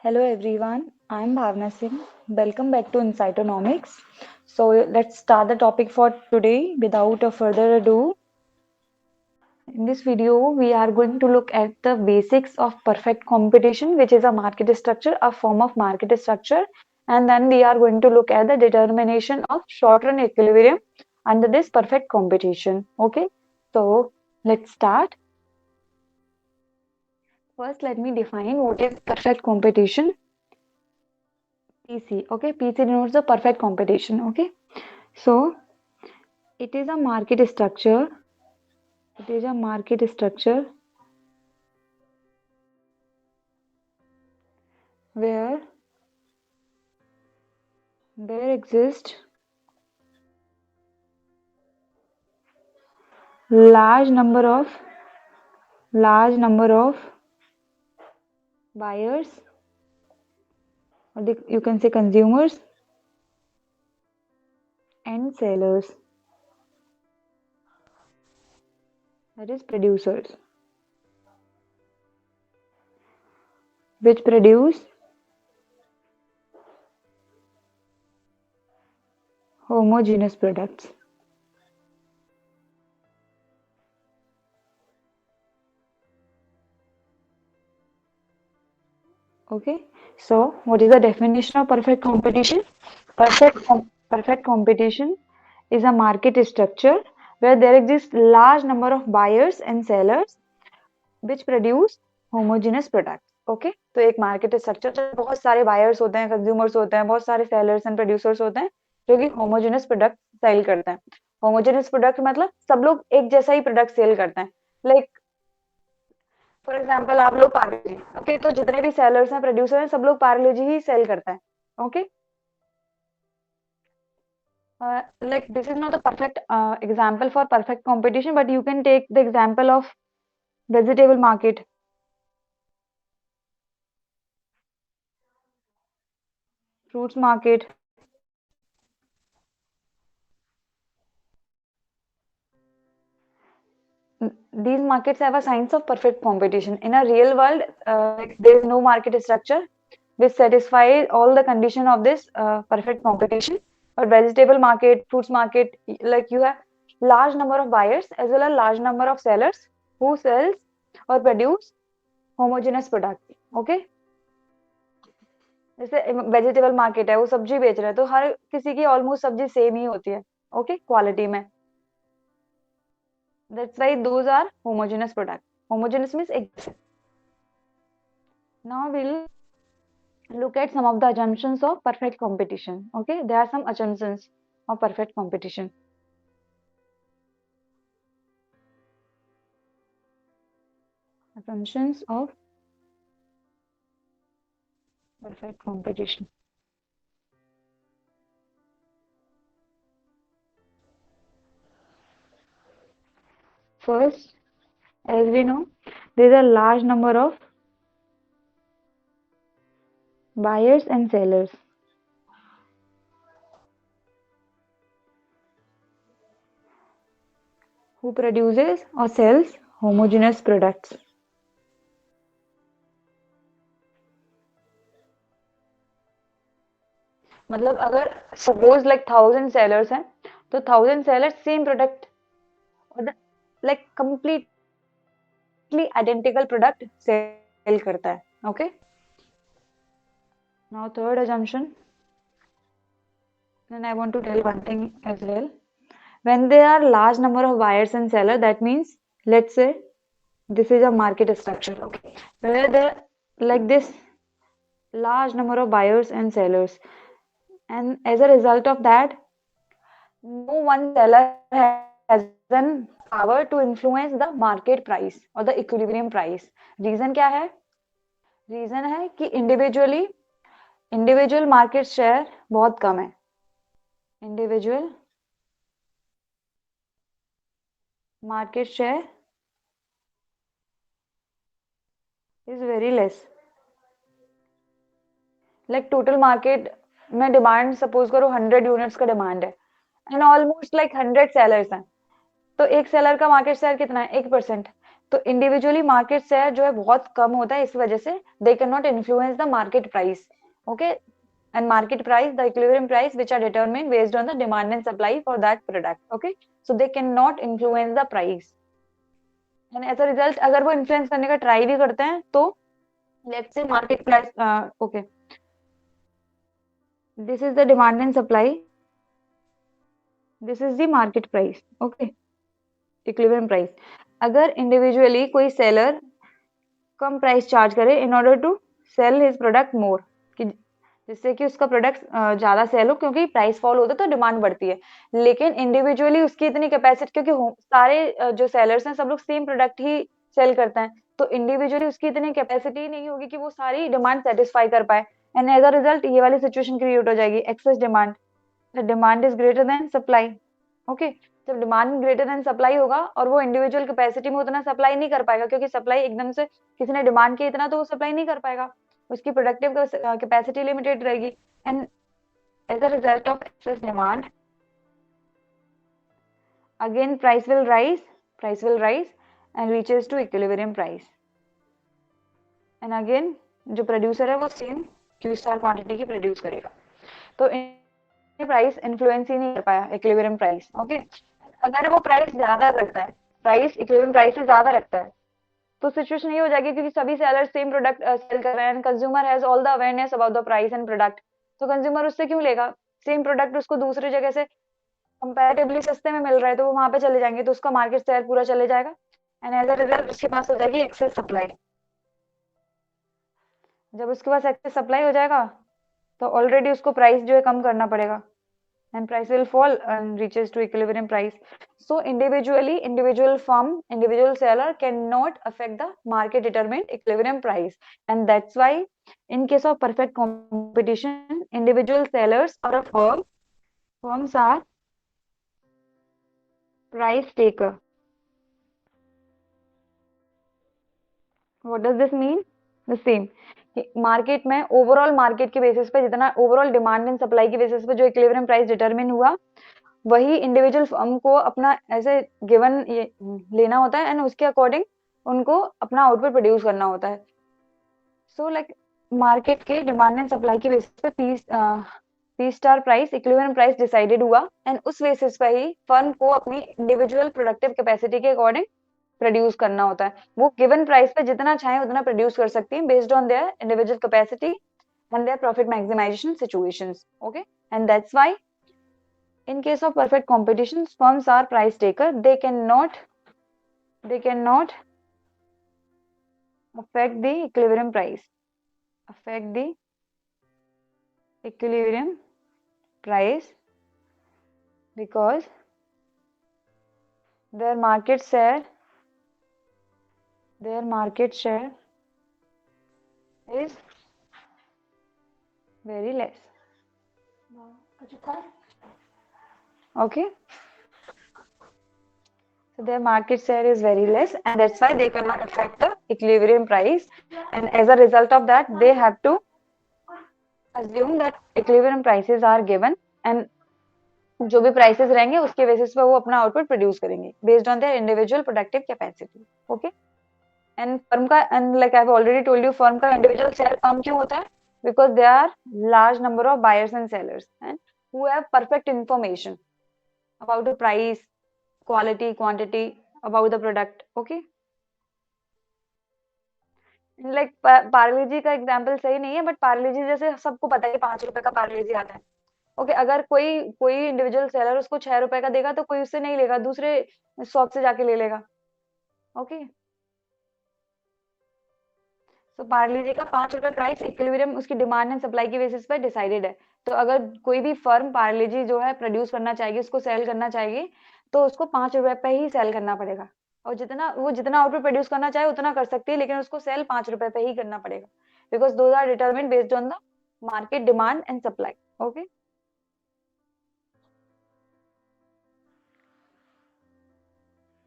Hello everyone, I am Bhavna Singh. Welcome back to Insightonomics. So let's start the topic for today without a further ado. In this video, we are going to look at the basics of perfect competition, which is a market structure, a form of market structure, and then we are going to look at the determination of short-run equilibrium under this perfect competition. Okay, so let's start. First, let me define what is perfect competition. PC. Okay, PC denotes the perfect competition. Okay, so it is a market structure. It is a market structure where there exist large number of buyers, or you can say consumers and sellers. That is producers, which produce homogeneous products. Okay, so what is the definition of perfect competition? Perfect competition is a market structure where there exists large number of buyers and sellers which produce homogeneous products. Okay तो एक market structure जब बहुत सारे buyers होते हैं, consumers होते हैं, बहुत सारे सेलर्स एंड प्रोड्यूसर्स होते हैं जो कि होमोजेनस प्रोडक्ट सेल करते हैं. होमोजेनस प्रोडक्ट मतलब सब लोग एक जैसा ही प्रोडक्ट सेल करते हैं. लाइक फॉर एग्जांपल आप लोग पार्ले जी. ओके तो जितने भी सेलर्स हैं, प्रोड्यूसर हैं, सब लोग पार्ले जी ही सेल करते हैं. Okay like this is not a perfect example for perfect competition, but you can take the example of vegetable market. Fruits market. These markets have a signs of perfect competition. In a real world, there is no market structure which satisfies all the condition of this perfect competition. But vegetable market, fruits market, like you have large number of buyers as well as large number of sellers who sells or produce homogeneous product. Okay. जैसे vegetable market है, वो सब्जी बेच रहा है, तो हर किसी की ऑलमोस्ट सब्जी सेम ही होती है. ओके क्वालिटी में. That's why those are homogeneous products. Homogeneous means exact. Now we'll look at some of the assumptions of perfect competition. Okay, there are some assumptions of perfect competition. Assumptions of perfect competition. First, as we know, there is a large number of buyers and sellers. Who produces or sells homogeneous products. मतलब अगर suppose like 1000 sellers हैं तो 1000 sellers same product और like completely identical product sell करता है. Okay now third assumption, then I want to tell one thing as well. When there are large number of buyers and sellers, that means let's say this is a market structure. Okay, where there like this large number of buyers and sellers, and as a result of that, no one seller has an power to influence the market price or the equilibrium price. Reason क्या है? Reason है कि individual market share बहुत कम है. Individual market share is very less. Like total market में demand suppose करो 100 units का demand है एंड ऑलमोस्ट लाइक 100 सेलर्स हैं, तो एक सेलर का मार्केट शेयर कितना है? 1%. तो इंडिविजुअली मार्केट शेयर जो है बहुत कम होता है, इस वजह से they can not influence the market price. Okay, and market price, the equilibrium price, which are determined based on the demand and supply for that product. Okay, so they cannot influence the price. And as a result, अगर वो influence करने का try भी करते हैं तो let's say market price, okay, this is the demand and supply, this is the market price. Okay, equilibrium price. अगर individually कोई seller कम प्राइस चार्ज करे in order to sell his product more, कि जिससे कि उसका प्रोडक्ट ज्यादा cell हो, क्योंकि प्राइस फॉल होता है तो डिमांड बढ़ती है. लेकिन इंडिविजुअली उसकी इतनी कैपेसिटी, क्योंकि सारे जो सेलर्स हैं सब लोग सेम प्रोडक्ट ही सेल करते हैं, तो इंडिविजुअली उसकी इतनी कैपेसिटी नहीं होगी कि वो सारी डिमांड सेटिस्फाई कर पाए. एंड एज अ रिजल्ट ये वाली सिचुएशन क्रिएट हो जाएगी, excess demand. The demand is greater than supply. Okay, जब डिमांड ग्रेटर देन सप्लाई होगा और वो इंडिविजुअल कैपेसिटी में उतना सप्लाई नहीं कर पाएगा, क्योंकि सप्लाई एकदम से किसी ने डिमांड किया इतना तो वो सप्लाई नहीं कर पाएगा, उसकी प्रोडक्टिव कैपेसिटी लिमिटेड रहेगी. And as a result of excess demand again price will rise and reaches to equilibrium price. And again जो प्रोड्यूसर है वो सेम क्यू स्टार क्वांटिटी की प्रोड्यूस करेगा, तो प्राइस इन्फ्लुएंस ही नहीं कर पाया इक्विलिब्रियम प्राइस. ओके, अगर वो प्राइस ज्यादा करता है, प्राइस इक्विलिब्रियम प्राइस से ज्यादा रखता है, तो सिचुएशन ये हो जाएगी क्योंकि सभी सेलर्स सेम प्रोडक्ट सेल कर रहे हैं, consumer has all the awareness about the price and product, तो कंज्यूमर उससे क्यों लेगा? सेम प्रोडक्ट उसको दूसरी जगह से कंपैरेटिवली सस्ते में मिल रहा है, तो वो वहां पे चले जाएंगे, तो उसका मार्केट शेयर पूरा चले जाएगा. एंड एज अ रिजल्ट उसके पास हो जाएगी एक्सेस सप्लाई. जब उसके पास एक्सेस सप्लाई हो जाएगा तो ऑलरेडी उसको प्राइस जो है कम करना पड़ेगा, and price will fall and reaches to equilibrium price. So individual seller cannot affect the market determined equilibrium price, and that's why in case of perfect competition, individual sellers or a firms are price taker. What does this mean? The same. Market में overall market के basis पे जितना overall demand and supply के basis पे जो equilibrium price determine हुआ, वही individual firm को अपना ऐसे गिवन लेना होता है एंड उसके अकॉर्डिंग उनको अपना आउटपुट प्रोड्यूस करना होता है. सो लाइक मार्केट के डिमांड एंड सप्लाई के बेसिस पे P star price equilibrium price decided हुआ, एंड उस बेसिस पे ही फर्म को अपनी इंडिविजुअल प्रोडक्टिव कैपेसिटी के अकॉर्डिंग प्रोड्यूस करना होता है. वो गिवन प्राइस पे जितना चाहे उतना प्रोड्यूस कर सकती है based on their individual capacity and their profit maximization situations. Okay, and that's why in case of perfect competition, firms are price taker. They cannot affect the equilibrium price, affect the equilibrium price, because their market share is very less. Okay, so their market share is very less, and that's why they cannot affect the equilibrium price, and as a result of that they have to assume that equilibrium prices are given, and जो भी prices रहेंगे उसके basis पे वो अपना output produce करेंगे based on their individual productive capacity. Okay, and firm का, and like I have already told you, firm का इंडिविजुअल शेयर कम क्यों होता है? Because they are large number of buyers and sellers and who have perfect information about the price, quality, quantity, about the product. Okay, like Parle G का example सही नहीं है, but Parle जी जैसे सबको पता है कि 5 रुपए का पार्ले जी आता है. ओके, अगर कोई कोई इंडिविजुअल सेलर उसको 6 रुपए का देगा तो कोई उससे नहीं लेगा, दूसरे शॉप से जाके ले लेगा. ओके, तो पार्ले जी का 5 रुपए प्राइस इक्विलिब्रियम उसकी डिमांड एंड सप्लाई की बेसिस पर डिसाइडेड है. तो अगर कोई भी फर्म पार्ले जी जो है प्रोड्यूस करना चाहेगी, उसको सेल करना चाहेगी, तो उसको 5 रुपए पे ही सेल करना पड़ेगा, और जितना आउटपुट प्रोड्यूस करना चाहे उतना कर सकती है, लेकिन उसको सेल 5 रुपए पे ही करना पड़ेगा, because those are determined based on the market demand and supply. Okay,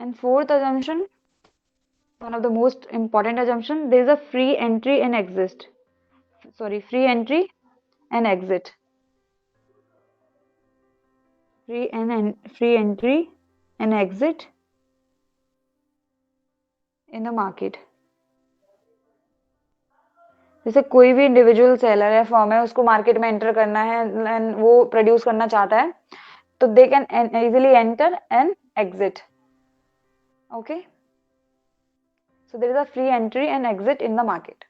and fourth assumption, one of the most important assumption, there is a free entry and exit. Free entry and exit. Free entry and exit in a market. जैसे कोई भी individual seller है, firm है, उसको market में enter करना है and वो प्रोड्यूस करना चाहता है, तो they can easily enter and exit. Okay, so there is a free entry and exit in the market.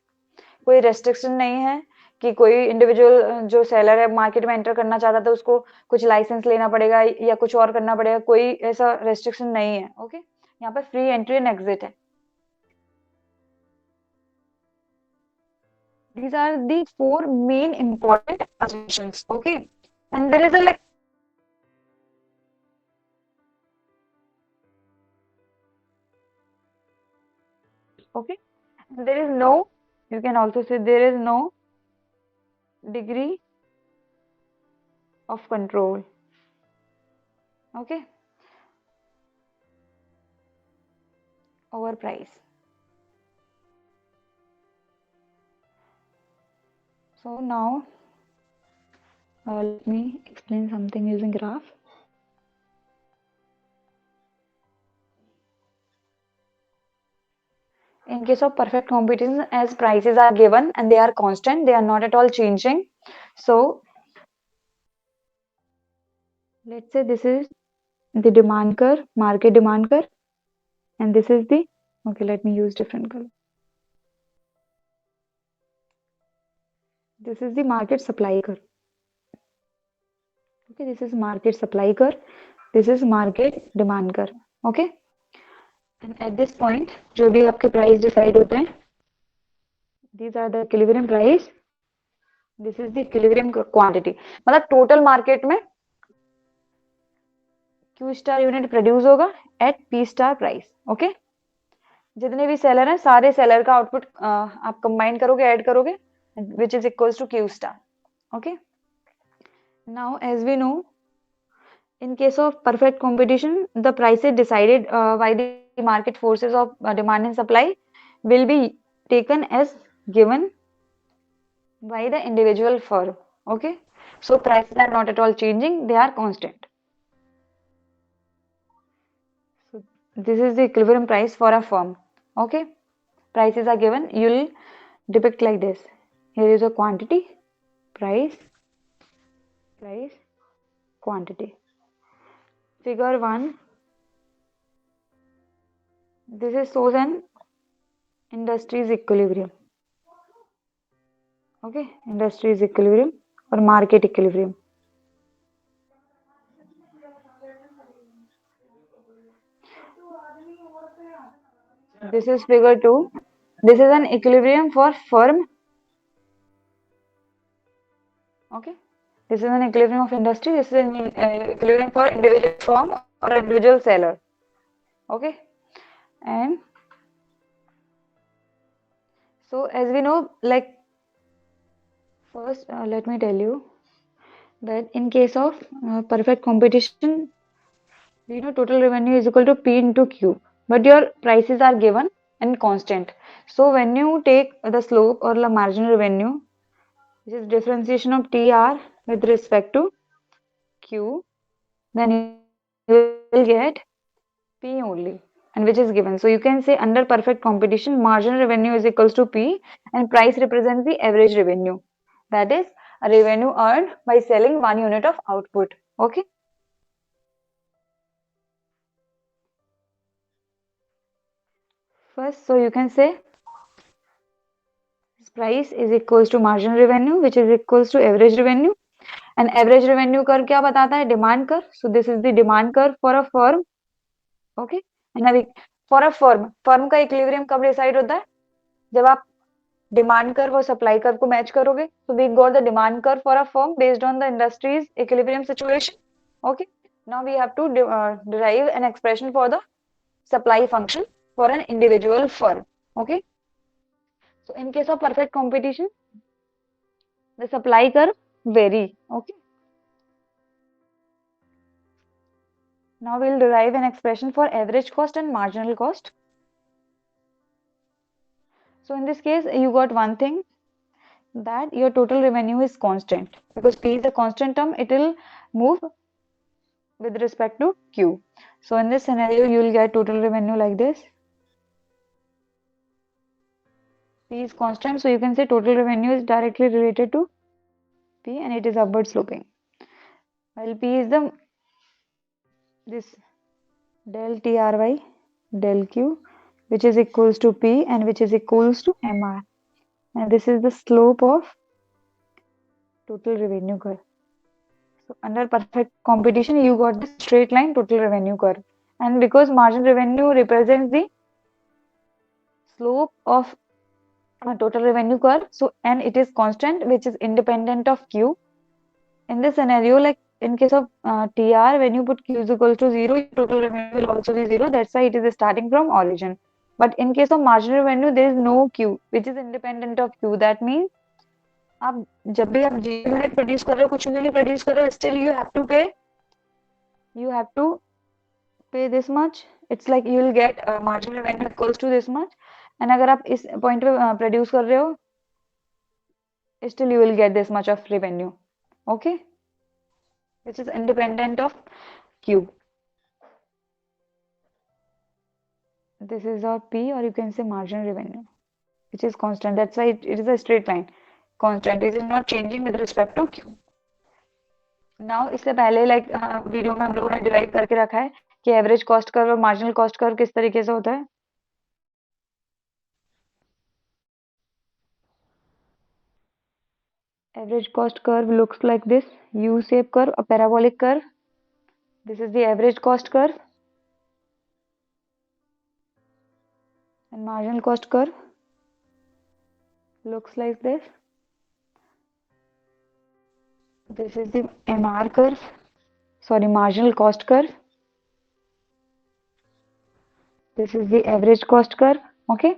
कोई रेस्ट्रिक्शन नहीं है कि कोई इंडिविजुअल जो सेलर है मार्केट में एंटर करना चाहता था उसको कुछ लाइसेंस लेना पड़ेगा या कुछ और करना पड़ेगा, कोई ऐसा रेस्ट्रिक्शन नहीं है. ओके, यहाँ पे फ्री एंट्री एंड एग्जिट है. These are the four main important assumptions. Okay, and there is a like. Okay, there is no. You can also say there is no degree of control. Okay, over price. So now let me explain something using graph. In case of perfect competition, as prices are given and they are constant, they are not at all changing. So let's say this is the demand curve, market demand curve, and this is the, okay, let me use different color. This is the market supply curve. Okay, this is market supply curve. This is market demand curve. Okay, and at this point, जो भी आपके price decide होते हैं, these are the equilibrium price. This is the equilibrium quantity. मतलब total market में Q star unit produce होगा at P star price. Okay, जितने भी seller हैं सारे seller का output आप combine करोगे, add करोगे, which is equals to Q star. Okay, now as we know, in case of perfect competition, the price is decided by the market forces of demand and supply will be taken as given by the individual firm. Okay, so prices are not at all changing, they are constant. So this is the equilibrium price for a firm. Okay, prices are given, you'll depict like this. Here is a quantity, price, price, quantity. Figure 1, this is shows an industry's equilibrium. Okay, industry's equilibrium or market equilibrium. This is figure 2. This is an equilibrium for firm. Okay, this is an equilibrium of industry. This is an equilibrium for individual firm or individual seller. Okay, and so as we know, like first, let me tell you that in case of perfect competition, we know total revenue is equal to P into Q, but your prices are given and constant. So when you take the slope or the marginal revenue, which is differentiation of TR with respect to Q, then you will get P only, and which is given. So you can say under perfect competition, marginal revenue is equals to P and price represents the average revenue. That is a revenue earned by selling 1 unit of output. Okay. First, so you can say price is equals to marginal revenue, which is equals to average revenue. And average revenue curve क्या बताता है? Demand curve. So this is the demand curve for a firm. Okay. And अभी for a firm का equilibrium कब decide होता है? जब आप demand curve और supply curve को match करोगे. So we got the demand curve for a firm based on the industry's equilibrium situation. Okay. Now we have to derive an expression for the supply function for an individual firm. Okay. So in case of perfect competition, the supply curve vary. Okay. Now we'll derive an expression for average cost and marginal cost. So in this case, you got one thing, that your total revenue is constant, because P is a constant term, it will move with respect to Q. So in this scenario, you will get total revenue like this. P is constant, so you can say total revenue is directly related to P and it is upward sloping. While P is the this del TRY del Q, which is equals to P and which is equals to MR. And this is the slope of total revenue curve. So under perfect competition, you got the straight line total revenue curve. And because margin revenue represents the slope of total revenue curve, so and it is constant, which is independent of Q. In this scenario, like in case of TR, when you put Q is equal to 0, your total revenue will also be 0. That's why it is starting from origin. But in case of marginal revenue, there is no Q, which is independent of Q. That means आप जब भी आप G unit produce कर रहे हो, कुछ unit produce कर रहे हो, still you have to pay this much. It's like you will get marginal revenue equals to this much. And अगर आप इस point पे प्रोड्यूस कर रहे हो, still you will get this much of revenue. Okay, which is independent of Q. This is our P, or you can say marginal revenue, which is constant. That's why it is a straight line. Constant. It is not changing with respect to Q. Now इससे पहले video में हम लोगों ने derive करके रखा है कि एवरेज कॉस्ट कर्व और मार्जिनल कॉस्ट कर्व किस तरीके से होता है. Average cost curve looks like this: U-shaped curve, a parabolic curve. This is the average cost curve. And marginal cost curve looks like this. This is the MR curve, sorry, marginal cost curve. This is the average cost curve. Okay.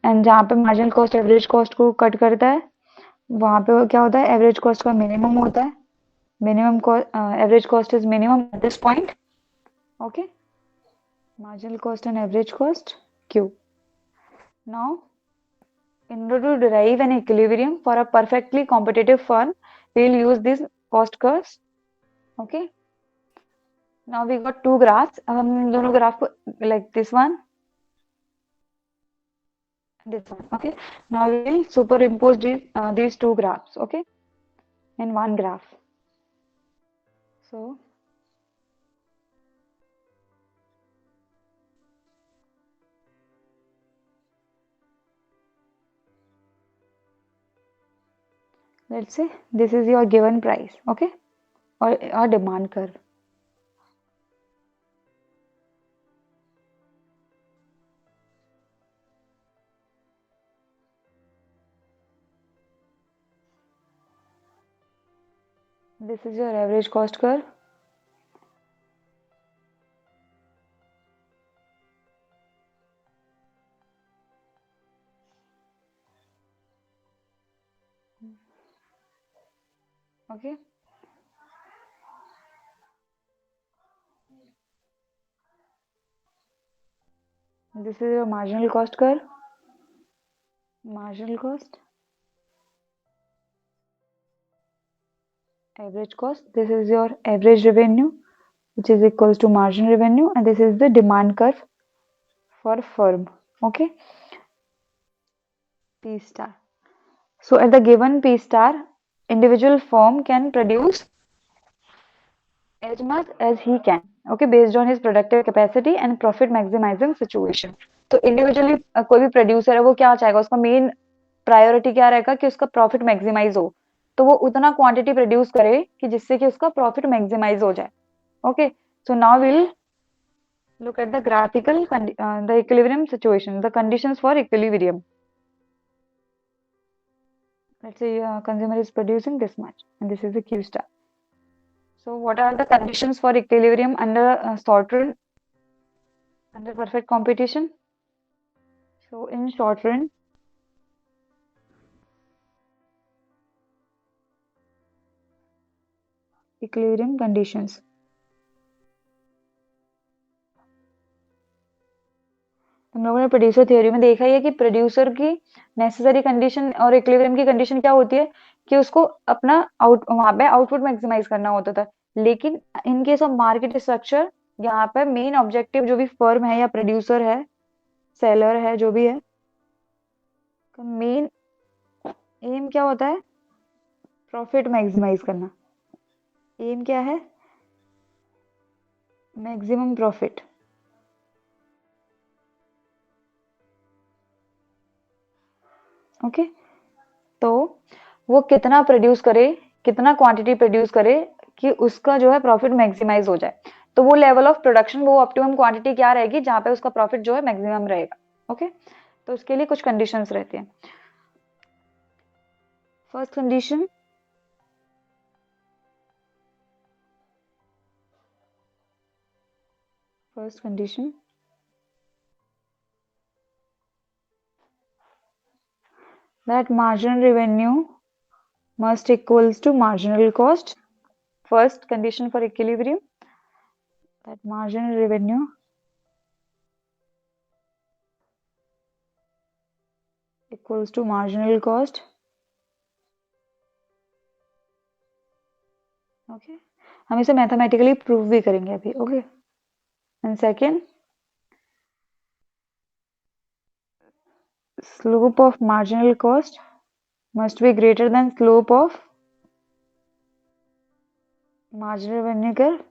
And जहाँ पे marginal cost average cost को cut करता है, वहाँ पे क्या होता है, average cost का minimum होता है. Minimum average cost is minimum at this point. Okay. Marginal cost and average cost Q. Now, in order to derive an equilibrium for a perfectly competitive firm, we will use these cost curves. Okay. Now we got two graphs. अब हम दोनों graph को like this one, this one. Okay. Now we will superimpose these two graphs. Okay, in one graph. So let's say this is your given price. Okay, or demand curve. This is your average cost curve. Okay. This is your marginal cost curve. Marginal cost, average cost. This is your average revenue, which is equals to marginal revenue, and this is the demand curve for firm. Okay. P star. So at the given P star, individual firm can produce as much as he can, okay, based on his productive capacity and profit maximizing situation. तो individually कोई भी producer है, वो क्या चाहेगा, उसका main priority क्या रहेगा कि उसका प्रॉफिट मैक्सिमाइज हो, तो वो उतना क्वांटिटी प्रोड्यूस करे कि जिससे कि उसका प्रॉफिट मैक्सिमाइज हो जाए. Okay, so now will look at the graphical the equilibrium situation, the conditions for equilibrium. Let's say consumer is producing this much and this is the Q star. So what are the conditions for equilibrium under short run, under perfect competition? So in short run, equilibrium conditions. हम लोगों ने producer theory में देखा ही है कि producer की necessary condition और equilibrium की कंडीशन क्या होती है कि उसको अपना वहां पे आउटपुट मैक्सिमाइज करना होता था. लेकिन इन केस ऑफ मार्केट स्ट्रक्चर, यहाँ पे मेन ऑब्जेक्टिव जो भी फर्म है या प्रोड्यूसर है, सेलर है, जो भी है, मेन एम क्या होता है? प्रॉफिट मैक्सिमाइज करना। एम क्या है? Maximum profit. ओके, तो वो कितना प्रोड्यूस करे, कितना क्वांटिटी प्रोड्यूस करे कि उसका जो है प्रॉफिट मैक्सिमाइज हो जाए। तो वो लेवल ऑफ प्रोडक्शन, वो ऑप्टिमम क्वांटिटी क्या रहेगी जहां पे उसका प्रॉफिट जो है मैक्सिमम रहेगा। ओके, तो उसके लिए कुछ कंडीशंस रहती हैं। First condition, first condition that marginal revenue must equals to marginal cost. First condition for equilibrium, that marginal revenue equals to marginal cost. Okay, हम इसे मैथमेटिकली प्रूव भी करेंगे अभी। Okay, and second, slope of marginal cost must be greater than slope of marginal revenue curve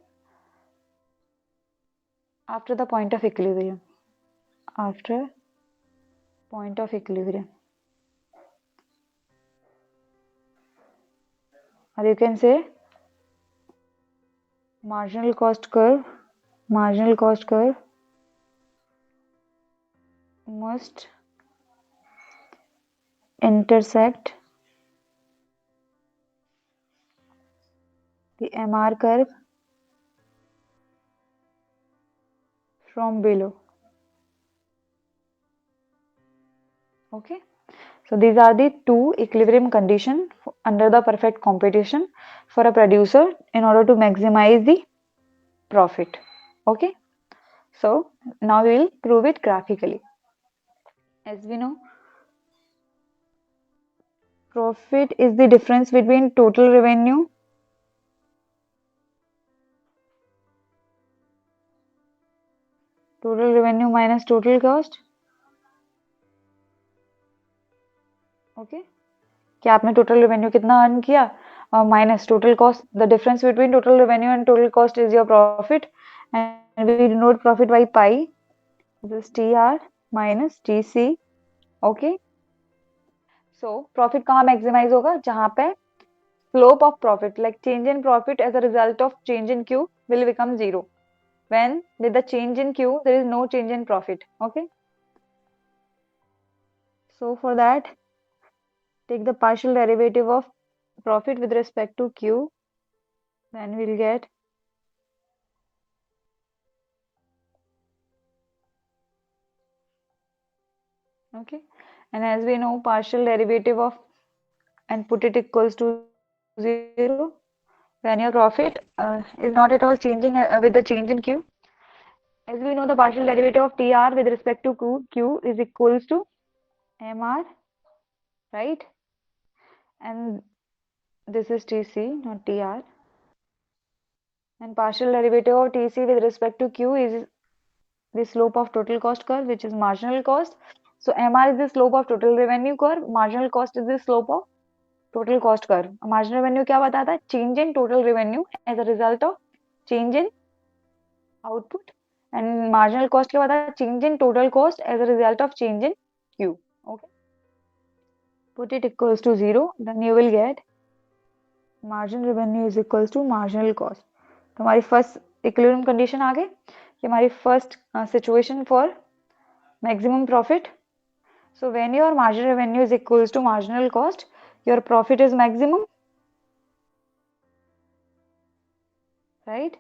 after the point of equilibrium. After point of equilibrium, or you can say marginal cost curve must intersect the MR curve from below. Okay, so these are the two equilibrium condition under the perfect competition for a producer in order to maximize the profit. Okay, so now we will prove it graphically. As we know, profit is the difference between total revenue minus total cost. Okay, कि आपने total revenue कितना earn किया और minus total cost, the difference between total revenue and total cost is your profit, and we denote profit by pi, this TR minus TC. Okay, so profit कहाँ maximize होगा? जहां पे slope of profit, like change in profit as a result of change in Q will become zero, when with the change in Q there is no change in profit. Okay, so for that, take the partial derivative of profit with respect to Q, then we'll get okay, and as we know partial derivative of and put it equals to 0 when your profit is not at all changing with the change in Q. As we know, the partial derivative of TR with respect to Q is equals to MR, right? And this is TC, not TR. And partial derivative of TC with respect to Q is the slope of total cost curve, which is marginal cost. So MR is the slope of total revenue curve, marginal cost is the slope of total cost curve. Marginal revenue क्या बताता है? Change in total revenue as a result of change in output, and marginal cost क्या बताता है? Change in total cost as a result of change in Q. Okay, put it equals to 0, then you will get marginal revenue is equals to marginal cost. तो हमारी first equilibrium condition आ गई कि हमारी first situation for maximum profit. So when your marginal revenue is equals to marginal cost, your profit is maximum, right?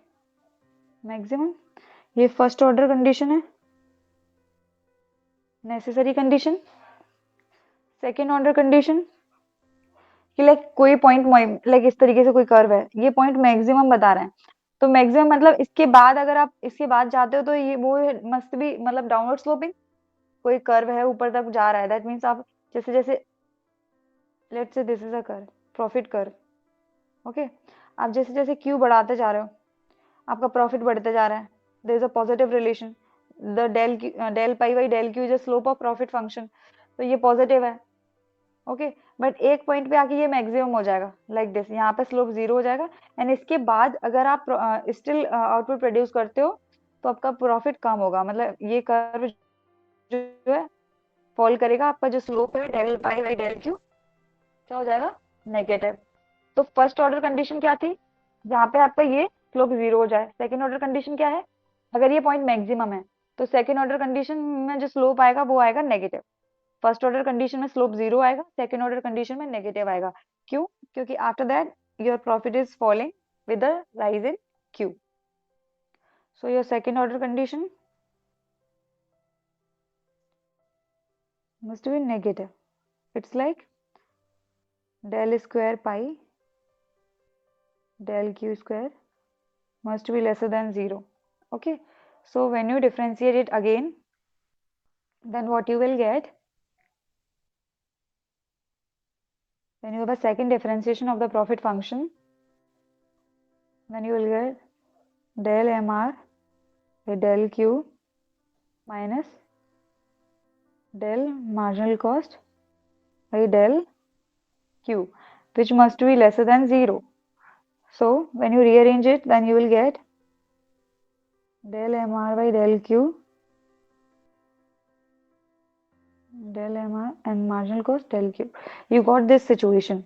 Maximum. ये first order condition है, necessary condition. Second order condition कि like कोई point, like इस तरीके से कोई curve है, ये पॉइंट मैक्सिमम बता रहे हैं, तो मैक्सिमम मतलब इसके बाद अगर आप इसके बाद जाते हो तो ये वो मस्ट बी मतलब डाउनवर्ड स्लोपिंग, कोई कर्व है ऊपर तक जा रहा है, दैट मीन्स आप जैसे जैसे let's say this is a curve, profit curve. Okay, आप जैसे जैसे क्यू बढ़ाते जा रहे हो आपका प्रॉफिट बढ़ते जा रहा है, there is a positive relation, the del pi by del Q is a slope of profit function, तो ये पॉजिटिव है। ओके, बट एक पॉइंट पे आके ये मैक्सिमम हो जाएगा लाइक दिस, यहाँ पे स्लोप 0 हो जाएगा। एंड इसके बाद अगर आप स्टिल आउटपुट प्रोड्यूस करते हो तो आपका प्रॉफिट कम होगा, मतलब ये कर्व जो है फॉल करेगा, आपका जो स्लोप है del pi by del Q क्या हो जाएगा, नेगेटिव। तो फर्स्ट ऑर्डर कंडीशन क्या थी, जहाँ पे आपका ये स्लोप 0 हो जाए। सेकंड ऑर्डर कंडीशन क्या है, अगर ये पॉइंट मैक्सिमम है तो सेकंड ऑर्डर कंडीशन में जो स्लोप आएगा वो आएगा नेगेटिव। फर्स्ट ऑर्डर कंडीशन में स्लोप 0 आएगा, सेकंड ऑर्डर कंडीशन में नेगेटिव आएगा। क्यों, क्योंकि after that your profit is falling with the rise in Q. So your second order condition must be negative. It's like del square pi del q square must be lesser than 0. Okay, so when you differentiate it again, then what you will get, when you have a second differentiation of the profit function, then you will get del mr by del q minus del marginal cost by del q, which must be lesser than 0. So when you rearrange it, then you will get del mr by del q del mr and marginal cost del q. You got this situation.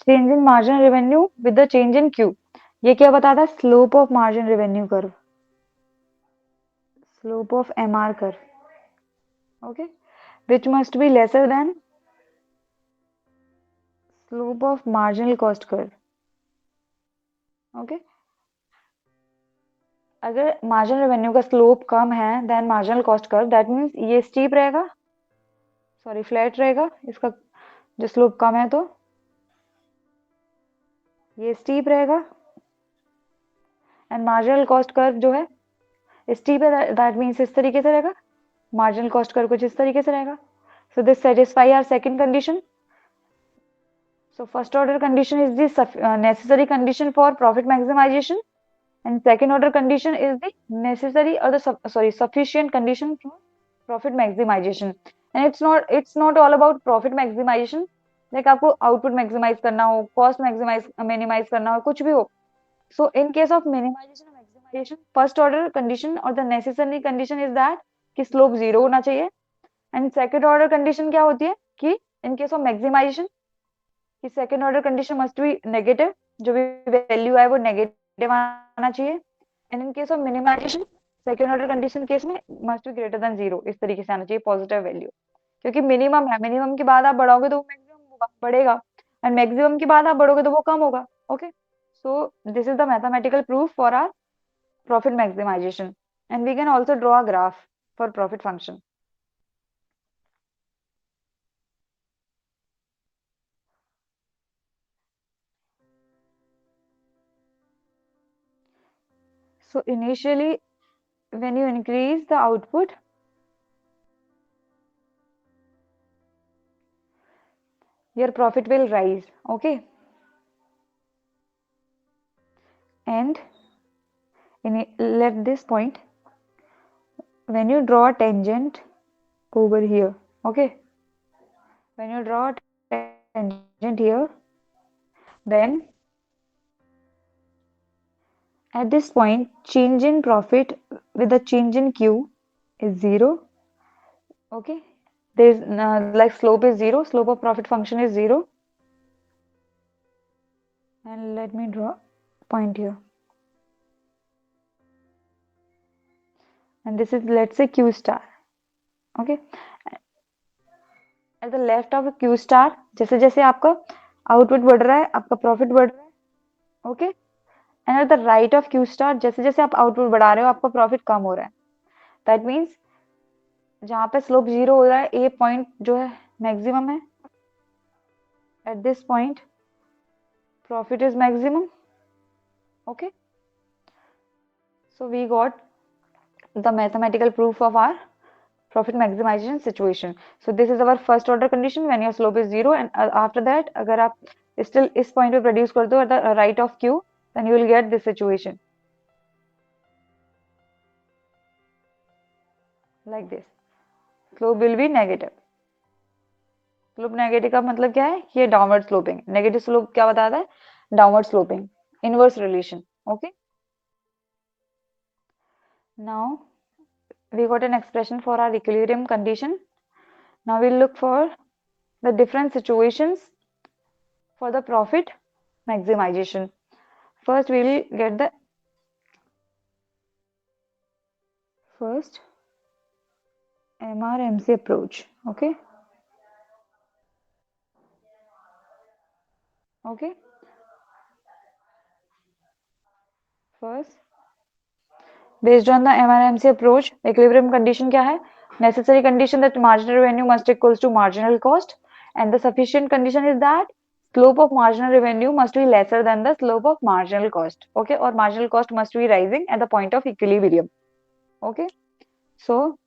Change in marginal revenue with the change in Q, ये क्या बताता है, slope of margin revenue curve, slope of MR curve, okay, which must be lesser than slope of marginal cost curve. Okay, अगर marginal revenue का slope कम है then marginal cost curve, that means ये steep रहेगा, sorry flat रहेगा, इसका जो slope कम है तो ये स्टीप रहेगा। एंड मार्जिनल कॉस्ट कर्व जो है स्टीप है, दैट मीन्स इस तरीके से रहेगा, मार्जिनल कॉस्ट कर्व कुछ इस तरीके से रहेगा। So this satisfy our second condition. So first order condition is the necessary condition for profit maximization, and second order condition is the necessary or the sufficient condition for profit maximization. And it's not all about profit maximization. Like आपको output maximize करना हो, cost maximize minimize करना हो, कुछ भी हो. So in case of minimization or maximization, first order condition or the necessary condition is that कि slope 0 होना चाहिए. And second order condition क्या होती है कि in case of maximization कि second order condition must be negative, जो भी वैल्यू है वो नेगेटिव आना चाहिए। And in case of minimization second order condition case में मस्ट बी ग्रेटर देन 0, इस तरीके से आना चाहिए पॉजिटिव वैल्यू, क्योंकि मिनिमम है, मिनिमम के बाद आप बढ़ाओगे तो वो मैक्सिमम होगा, बढ़ेगा, एंड मैक्सिमम के बाद आप बढ़ोगे तो वो कम होगा। Okay, so this is the mathematical proof for our profit maximization, and we can also draw a graph for profit function. So initially when you increase the output, your profit will rise. Okay, and let this point, when you draw a tangent over here, okay, when you draw a tangent here, then at this point change in profit with the change in q is 0. Okay, there's like slope is 0, slope of profit function is 0, and let me draw point here, and this is, let's say, q star. Okay, at the left of q star, जैसे जैसे आपका output बढ़ रहा है आपका profit बढ़ रहा है. Okay, and at the right of Q star, जैसे जैसे आप आउटपुट बढ़ा रहे हो आपका प्रॉफिट कम हो रहा है. दैट मीन्स जहां पे स्लोप 0 हो रहा है, ए पॉइंट जो है मैक्सिमम है, at this point profit is maximum. Okay, so we got the mathematical proof of our profit maximization situation. So this is our first order condition when your slope is 0, and after that अगर आप still इस point पे produce करते हो at the right of Q, then you will get this situation. like this. Slope will be negative. Slope negative का मतलब क्या है? ये डाउनवर्ड स्लोपिंग. नेगेटिव स्लोप क्या बताता है? Downward sloping, inverse relation. Okay, now we got an expression for our equilibrium condition. Now we'll look for the different situations for the profit maximization. First we'll get the first MRMC approach. Okay, okay, first based on the MRMC approach, equilibrium condition क्या है? Necessary condition that marginal revenue must equals to marginal cost, and the sufficient condition is that slope of marginal revenue must be lesser than the slope of marginal cost. Okay, or marginal cost must be rising at the point of equilibrium. Okay, so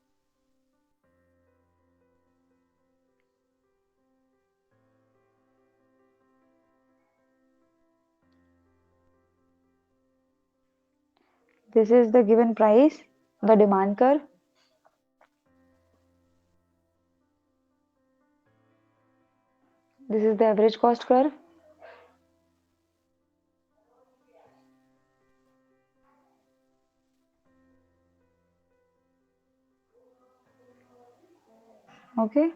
this is the given price, the demand curve. This is the average cost curve. Okay,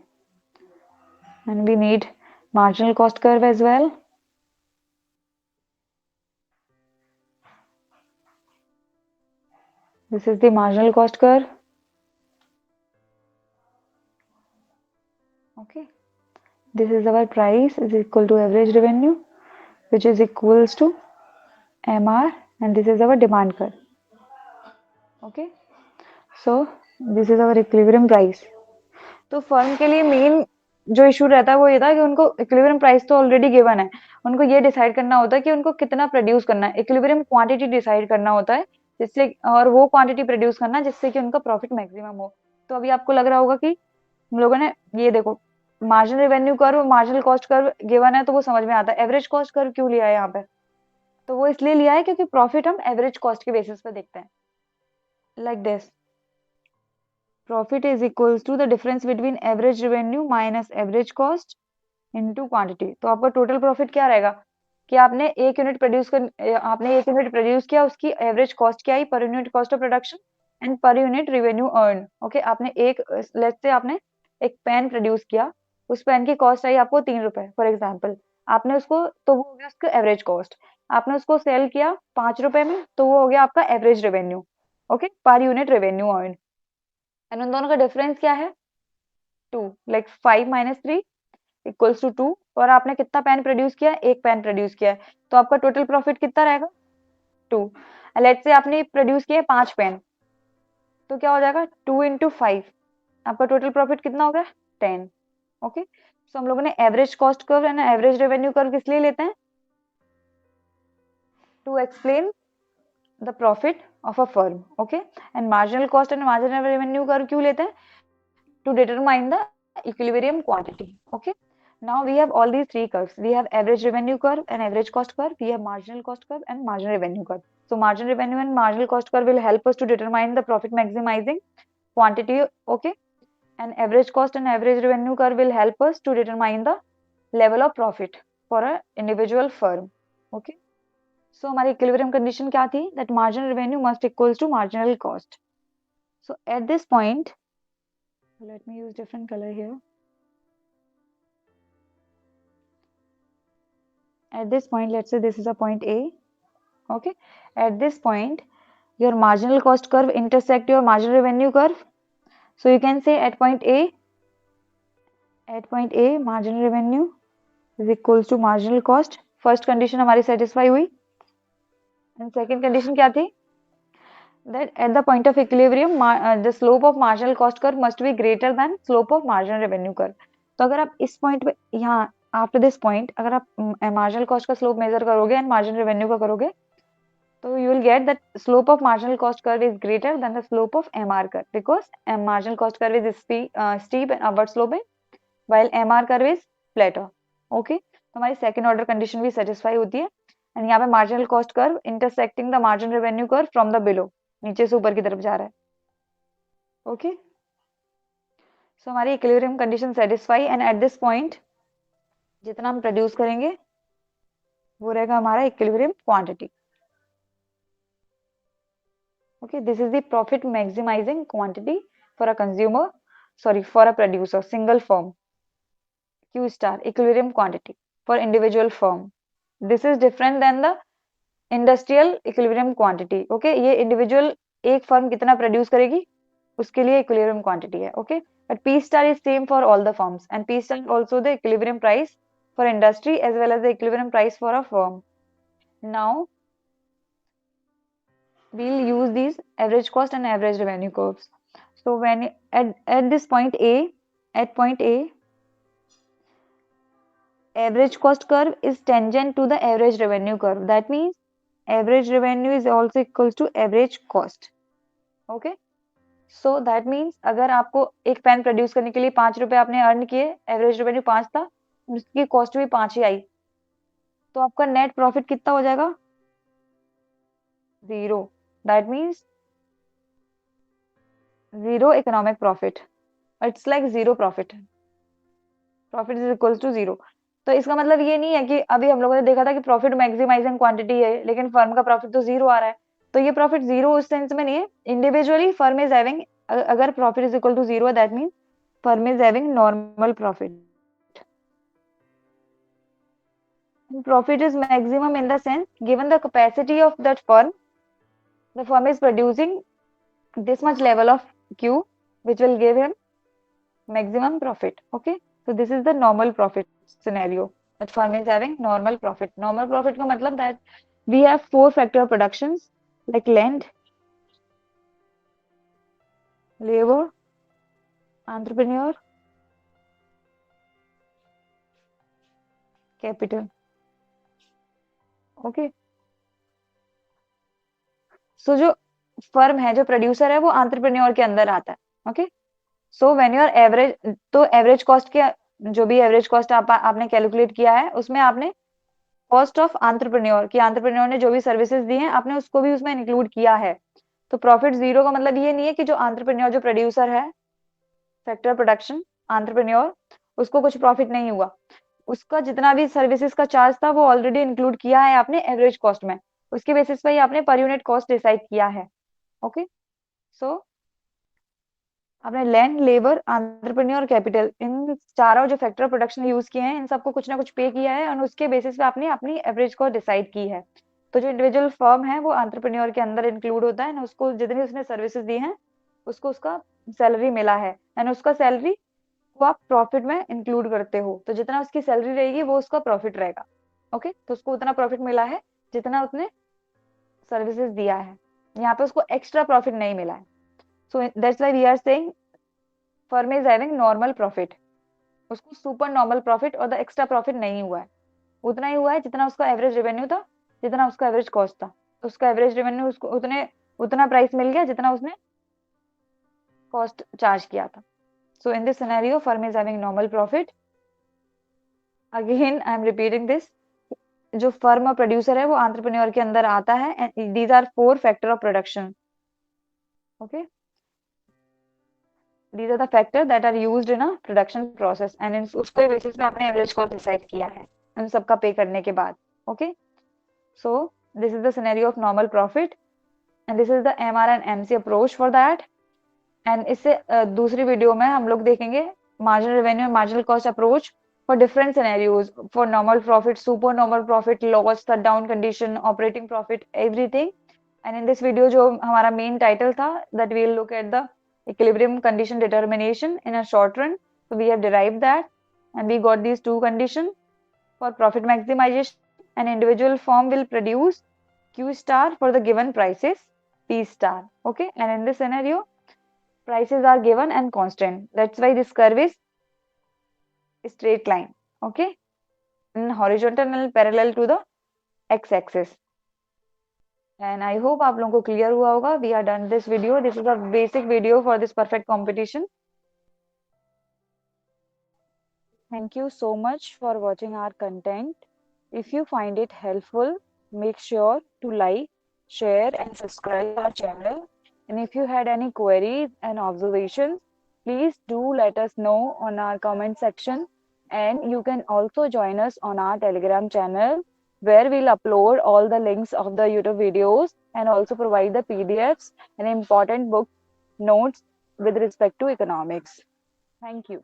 and we need marginal cost curve as well. This is the marginal cost curve. Okay, this is our price is equal to average revenue, which is equals to MR, and this is our demand curve. Okay, so this is our equilibrium price. तो firm के लिए main जो issue रहता है वो ये था कि उनको इक्विलिब्रियम प्राइस तो ऑलरेडी गिवन है, उनको ये डिसाइड करना होता है कि उनको कितना प्रोड्यूस करना है, इक्विलिब्रियम क्वांटिटी डिसाइड करना होता है जिससे, और वो क्वांटिटी प्रोड्यूस करना जिससे कि उनका प्रॉफिट मैक्सिमम हो. तो अभी आपको लग रहा होगा कि हम लोगों ने ये देखो marginal revenue curve, marginal cost curve given है तो वो समझ में आता है. एवरेज कॉस्ट कर्व क्यों लिया है यहाँ पे? तो वो इसलिए लिया है क्योंकि प्रॉफिट हम एवरेज कॉस्ट के बेसिस पे देखते हैं. Like this, profit is equals to the difference between average revenue minus average cost into quantity. तो आपका टोटल प्रॉफिट क्या रहेगा कि आपने एक यूनिट प्रोड्यूस किया, उसकी एवरेज कॉस्ट क्या आई? Per unit cost of production and per unit revenue earn. Okay, आपने एक लेट्स से आपने एक पेन प्रोड्यूस किया, उस पेन की कॉस्ट आई आपको 3 रुपए फॉर एग्जाम्पल. आपने उसको, तो वो हो गया उसका एवरेज कॉस्ट. आपने उसको सेल किया 5 रुपए में, तो वो हो गया आपका average revenue. Okay, per unit revenue earn. And उन दोनों का डिफरेंस क्या है? 2. Like 5 minus 3 equals to 2. और आपने कितना पेन प्रोड्यूस किया? एक पेन प्रोड्यूस किया है, तो आपका टोटल प्रॉफिट कितना रहेगा? 2. लेट्स से आपने प्रोड्यूस किया 5 पेन, तो क्या हो जाएगा? 2 इंटू 5, आपका टोटल प्रॉफिट कितना हो गया? 10. ओके, सो हम लोगों ने average cost curve and average revenue curve किस लिए लेते हैं? To explain the profit of a firm. Okay, and marginal cost and marginal revenue curve क्यों लेते हैं? To determine the equilibrium quantity. Okay, now we have all these three curves. We have average revenue curve and average cost curve. We have marginal cost curve and marginal revenue curve. So marginal revenue and marginal cost curve will help us to determine the profit maximizing quantity. Okay, and average cost and average revenue curve will help us to determine the level of profit for a individual firm. Okay, so हमारी equilibrium condition क्या थी? That marginal revenue must equals to marginal cost. So at this point, let me use different color here. At this point, let's say this is a point A. Okay, at this point your marginal cost curve intersect your marginal revenue curve. So you can say at point A marginal revenue is equals to marginal cost. First condition हमारी satisfy हुई. And second condition क्या थी? That at the point of equilibrium the slope of marginal cost curve must be greater than slope of marginal revenue curve. तो अगर आप इस point पे यहाँ आफ्टर दिस पॉइंट अगर आप मार्जिनल कॉस्ट का स्लोप मेजर करोगे एंड मार्जिनल रेवेन्यू का करोगे, so you will get that slope of marginal cost curve is greater than the slope of MR curve because marginal cost curve is steep and upward sloping while MR curve is flatter. Okay, तो हमारी second order condition भी satisfy होती है. And यहाँ पे marginal cost curve intersecting the marginal revenue curve from the below, नीचे से ऊपर की तरफ जा रहा है. Okay, सो हमारी equilibrium condition satisfy and eight this point जितना हम प्रोड्यूस करेंगे वो रहेगा हमारा equilibrium quantity. Okay, this is the profit maximizing quantity for a consumer, sorry, for a producer, single firm. Q star, equilibrium quantity for individual firm. This is different than the industrial equilibrium quantity. Okay, ये individual एक firm कितना produce करेगी उसके लिए equilibrium quantity है. Okay, but P star is same for all the firms and P star also the equilibrium price for industry as well as the equilibrium price for a firm. Now we'll use these average cost and average revenue curves. So when at this point A, at point A, average cost curve is tangent to the average revenue curve. That means average revenue is also equals to average cost. Okay. So that means अगर आपको एक pen produce करने के लिए 5 रुपए आपने earn किए, average revenue 5 था, उसकी कॉस्ट भी 5 ही आई, तो आपका नेट प्रॉफिट कितना हो जाएगा? 0. That means 0 economic profit. It's like 0 profit. Profit is equals to 0. तो इसका मतलब ये नहीं है कि अभी हम लोगों ने देखा था कि प्रॉफिट मैक्सिमाइजिंग क्वांटिटी है लेकिन फर्म का प्रॉफिट तो 0 आ रहा है, तो ये प्रॉफिट 0 उस सेंस में नहीं है. इंडिविजुअली फर्म इज हैविंग, अगर प्रॉफिट इज इक्वल टू 0 है that means firm is having normal profit. Profit is maximum in the sense given the capacity of that firm, the firm is producing this much level of Q which will give him maximum profit. Okay, so this is the normal profit scenario that firm is having normal profit. Normal profit का मतलब that we have 4 factor productions like land, labor, entrepreneur, capital. Okay, so जो firm है, जो producer है, वो entrepreneur के अंदर आता है. Okay, so when your average, तो एवरेज कॉस्ट के जो भी एवरेज कॉस्ट आपने कैलकुलेट किया है उसमें आपने कॉस्ट ऑफ एंटरप्रेन्योर की, एंटरप्रेन्योर ने जो भी सर्विसेज दी हैं आपने उसको भी उसमें इंक्लूड किया है. तो प्रॉफिट 0 का मतलब ये नहीं है कि जो एंटरप्रेन्योर, जो प्रोड्यूसर है, फैक्टर प्रोडक्शन एंटरप्रेन्योर, उसको कुछ प्रॉफिट नहीं हुआ. उसका जितना भी सर्विसेज का चार्ज था वो ऑलरेडी इंक्लूड किया है आपने एवरेज कॉस्ट में, उसके बेसिस पे ही आपने पर यूनिट कॉस्ट डिसाइड किया है. ओके, सो आपने लैंड, लेबर, एंटरप्रेन्योर, कैपिटल, इन चारों जो फैक्टर प्रोडक्शन यूज किए हैं इन सबको कुछ ना कुछ पे किया है और उसके बेसिस पे आपने अपनी एवरेज को डिसाइड की है. तो जो इंडिविजुअल फर्म है वो एंटरप्रेन्योर के अंदर इंक्लूड होता है ना, उसको जितनी उसने सर्विसेज दी हैं उसको उसका सैलरी मिला है एंड उसका सैलरी को आप प्रॉफिट में इंक्लूड करते हो, तो जितना उसकी सैलरी रहेगी वो उसका प्रॉफिट रहेगा. ओके, तो उसको उतना प्रॉफिट मिला है जितना उसने सर्विसेज दिया है, यहाँ पे उसको एक्स्ट्रा प्रॉफिट नहीं मिला है. So that's why we are saying firm is having normal profit. उसको सुपर नॉर्मल प्रॉफिट और द एक्स्ट्रा प्रॉफिट नहीं हुआ है, उतना ही हुआ है जितना उसका एवरेज रेवेन्यू था, जितना उसका एवरेज कॉस्ट था. उसका एवरेज रेवेन्यू उसको उतना प्राइस मिल गया जितना उसने कॉस्ट चार्ज किया था. So in this scenario firm is having normal profit. Again I am repeating this, जो फर्म और प्रोड्यूसर है वो एंटरप्रेन्योर के अंदर आता है and these are 4 factor of production. Okay, these are the factors that are used in a production process and इन उसके basis पे आपने एवरेज कॉस्ट डिसाइड किया है उन सबका पे करने के बाद. Okay, so this is the scenario of normal profit and this is the MR and MC approach for that. And इससे दूसरी वीडियो में हम लोग देखेंगे marginal revenue and marginal cost approach for different scenarios, for normal profit, super normal profit, loss, shut down condition, operating profit, everything. And in this video जो हमारा main title था that we will look at the equilibrium condition determination in a short run. So we have derived that and we got these two conditions for profit maximization. An individual firm will produce Q star for the given prices P star. Okay, and in this scenario prices are given and constant. That's why this curve is straight line. Okay, in horizontal and parallel to the x-axis. And I hope आप लोगों को clear हुआ होगा. We are done this video. This is a basic video for this perfect competition. Thank you so much for watching our content. If you find it helpful, make sure to like, share and subscribe our channel. And if you had any queries and observations, Please do let us know on our comment section, and you can also join us on our Telegram channel where we'll upload all the links of the YouTube videos and also provide the PDFs and important book notes with respect to economics. Thank you.